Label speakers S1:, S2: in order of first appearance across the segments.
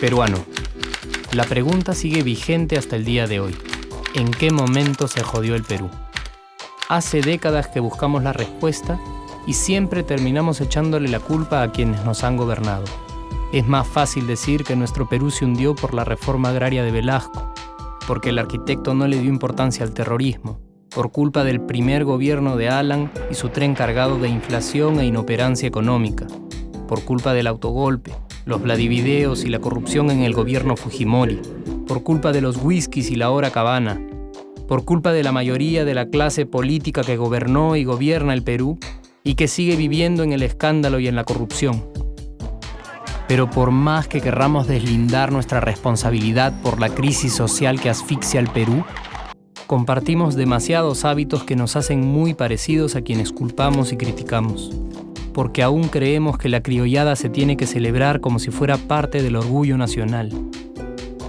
S1: Peruano. La pregunta sigue vigente hasta el día de hoy. ¿En qué momento se jodió el Perú? Hace décadas que buscamos la respuesta y siempre terminamos echándole la culpa a quienes nos han gobernado. Es más fácil decir que nuestro Perú se hundió por la reforma agraria de Velasco, porque el arquitecto no le dio importancia al terrorismo, por culpa del primer gobierno de Alan y su tren cargado de inflación e inoperancia económica, por culpa del autogolpe, los Vladivideos y la corrupción en el gobierno Fujimori, por culpa de los whiskies y la hora cabana, por culpa de la mayoría de la clase política que gobernó y gobierna el Perú y que sigue viviendo en el escándalo y en la corrupción. Pero por más que querramos deslindar nuestra responsabilidad por la crisis social que asfixia al Perú, compartimos demasiados hábitos que nos hacen muy parecidos a quienes culpamos y criticamos, porque aún creemos que la criollada se tiene que celebrar como si fuera parte del orgullo nacional.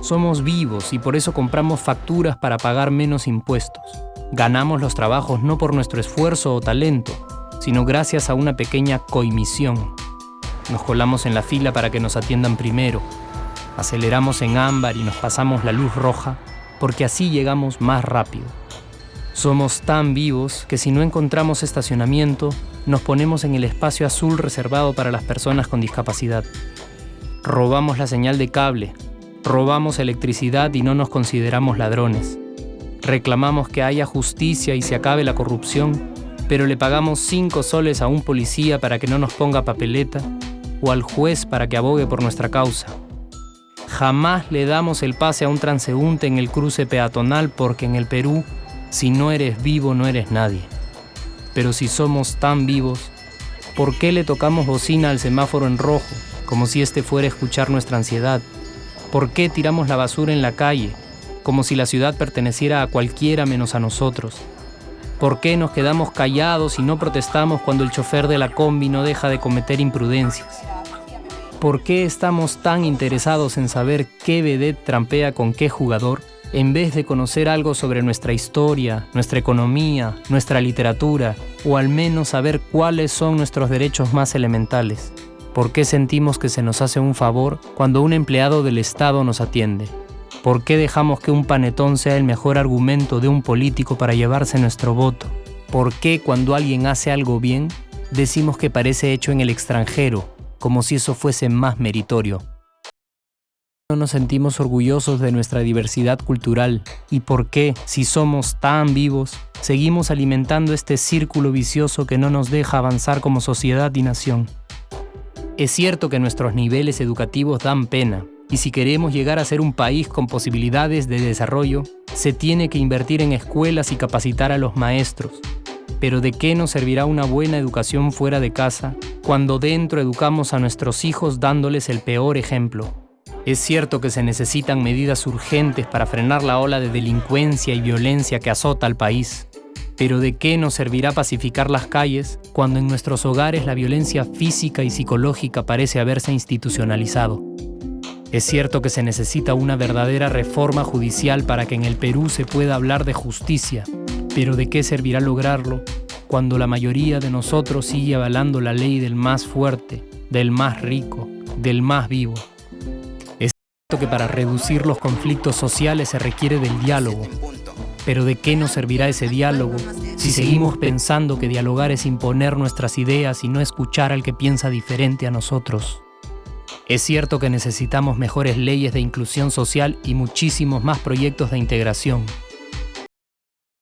S1: Somos vivos y por eso compramos facturas para pagar menos impuestos. Ganamos los trabajos no por nuestro esfuerzo o talento, sino gracias a una pequeña coimisión. Nos colamos en la fila para que nos atiendan primero. Aceleramos en ámbar y nos pasamos la luz roja, porque así llegamos más rápido. Somos tan vivos que si no encontramos estacionamiento, nos ponemos en el espacio azul reservado para las personas con discapacidad. Robamos la señal de cable, robamos electricidad y no nos consideramos ladrones. Reclamamos que haya justicia y se acabe la corrupción, pero le pagamos 5 soles a un policía para que no nos ponga papeleta o al juez para que abogue por nuestra causa. Jamás le damos el pase a un transeúnte en el cruce peatonal porque en el Perú, si no eres vivo, no eres nadie. Pero si somos tan vivos, ¿por qué le tocamos bocina al semáforo en rojo, como si este fuera a escuchar nuestra ansiedad? ¿Por qué tiramos la basura en la calle, como si la ciudad perteneciera a cualquiera menos a nosotros? ¿Por qué nos quedamos callados y no protestamos cuando el chofer de la combi no deja de cometer imprudencias? ¿Por qué estamos tan interesados en saber qué vedette trampea con qué jugador, en vez de conocer algo sobre nuestra historia, nuestra economía, nuestra literatura, o al menos saber cuáles son nuestros derechos más elementales? ¿Por qué sentimos que se nos hace un favor cuando un empleado del Estado nos atiende? ¿Por qué dejamos que un panetón sea el mejor argumento de un político para llevarse nuestro voto? ¿Por qué cuando alguien hace algo bien, decimos que parece hecho en el extranjero, como si eso fuese más meritorio? No nos sentimos orgullosos de nuestra diversidad cultural. ¿Y por qué, si somos tan vivos, seguimos alimentando este círculo vicioso que no nos deja avanzar como sociedad y nación? Es cierto que nuestros niveles educativos dan pena, y si queremos llegar a ser un país con posibilidades de desarrollo, se tiene que invertir en escuelas y capacitar a los maestros. Pero ¿de qué nos servirá una buena educación fuera de casa cuando dentro educamos a nuestros hijos dándoles el peor ejemplo? Es cierto que se necesitan medidas urgentes para frenar la ola de delincuencia y violencia que azota al país. Pero ¿de qué nos servirá pacificar las calles cuando en nuestros hogares la violencia física y psicológica parece haberse institucionalizado? Es cierto que se necesita una verdadera reforma judicial para que en el Perú se pueda hablar de justicia, pero ¿de qué servirá lograrlo cuando la mayoría de nosotros sigue avalando la ley del más fuerte, del más rico, del más vivo? Es cierto que para reducir los conflictos sociales se requiere del diálogo, pero ¿de qué nos servirá ese diálogo si seguimos pensando que dialogar es imponer nuestras ideas y no escuchar al que piensa diferente a nosotros? Es cierto que necesitamos mejores leyes de inclusión social y muchísimos más proyectos de integración.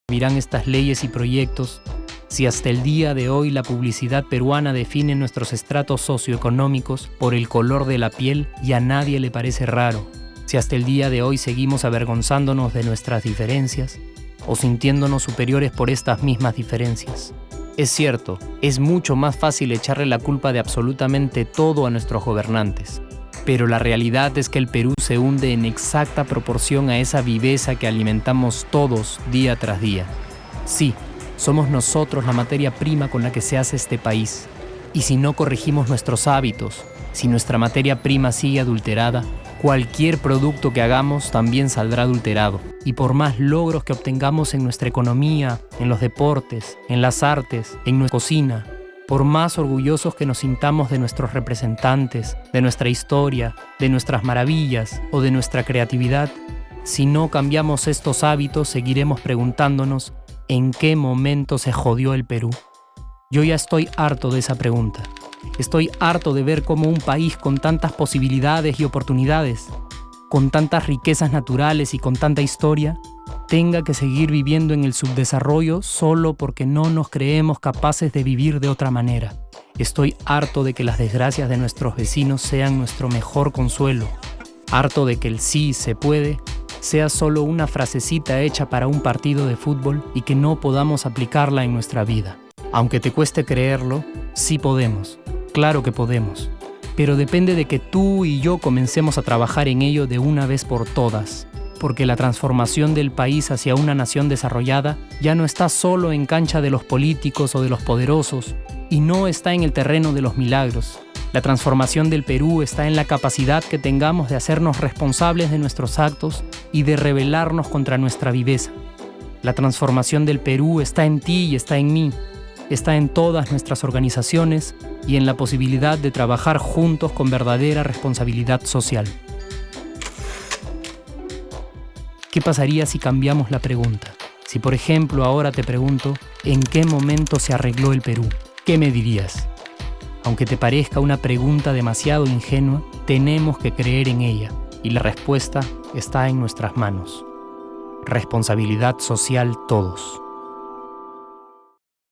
S1: ¿Servirán estas leyes y proyectos si hasta el día de hoy la publicidad peruana define nuestros estratos socioeconómicos por el color de la piel y a nadie le parece raro? Si hasta el día de hoy seguimos avergonzándonos de nuestras diferencias o sintiéndonos superiores por estas mismas diferencias. Es cierto, es mucho más fácil echarle la culpa de absolutamente todo a nuestros gobernantes, pero la realidad es que el Perú se hunde en exacta proporción a esa viveza que alimentamos todos día tras día. Sí, somos nosotros la materia prima con la que se hace este país, y si no corregimos nuestros hábitos, si nuestra materia prima sigue adulterada, cualquier producto que hagamos también saldrá adulterado. Y por más logros que obtengamos en nuestra economía, en los deportes, en las artes, en nuestra cocina, por más orgullosos que nos sintamos de nuestros representantes, de nuestra historia, de nuestras maravillas o de nuestra creatividad, si no cambiamos estos hábitos, seguiremos preguntándonos ¿en qué momento se jodió el Perú? Yo ya estoy harto de esa pregunta. Estoy harto de ver cómo un país con tantas posibilidades y oportunidades, con tantas riquezas naturales y con tanta historia, tenga que seguir viviendo en el subdesarrollo solo porque no nos creemos capaces de vivir de otra manera. Estoy harto de que las desgracias de nuestros vecinos sean nuestro mejor consuelo. Harto de que el sí se puede sea solo una frasecita hecha para un partido de fútbol y que no podamos aplicarla en nuestra vida. Aunque te cueste creerlo, sí podemos. Claro que podemos. Pero depende de que tú y yo comencemos a trabajar en ello de una vez por todas. Porque la transformación del país hacia una nación desarrollada ya no está solo en cancha de los políticos o de los poderosos, y no está en el terreno de los milagros. La transformación del Perú está en la capacidad que tengamos de hacernos responsables de nuestros actos y de rebelarnos contra nuestra viveza. La transformación del Perú está en ti y está en mí. Está en todas nuestras organizaciones y en la posibilidad de trabajar juntos con verdadera responsabilidad social. ¿Qué pasaría si cambiamos la pregunta? Si, por ejemplo, ahora te pregunto, ¿en qué momento se arregló el Perú? ¿Qué me dirías? Aunque te parezca una pregunta demasiado ingenua, tenemos que creer en ella y la respuesta está en nuestras manos. Responsabilidad social todos.